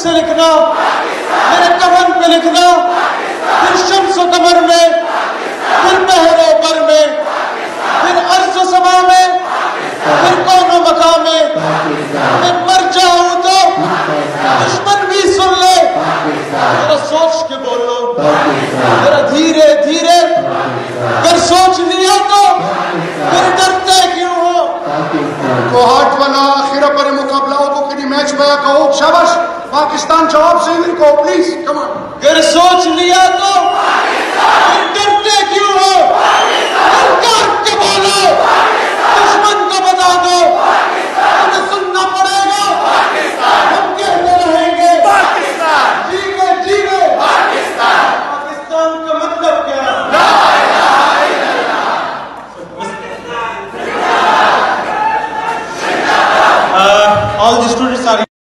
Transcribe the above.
سے لکھنا، میرے کفن پہ لکھنا، پھر شمس و قمر میں، پھر بحر و بر میں، پھر ارض و سما میں، پھر کون و مقام میں. میں مر جاؤں تو دشمن بھی سن لے. ذرا سوچ کے بولو، ذرا دھیرے دھیرے. اگر سوچ لیا تو پھر ڈرتے کیوں ہو؟ کوہاٹ والا آخرہ پر مقابلہ کو کدی میچ بیا کہو. شاباش پاکستان جواب صحیح کو پلیز کم آن. اگر سوچ لیا تو پھر ڈرتے کیوں ہو؟ انکار کے بولو، دشمن کو بتا دو ہمیں سننا پڑے گا، ہم کہتے رہیں گے جیوے جیوے پاکستان. پاکستان کا مطلب کیا ہے؟ All the students are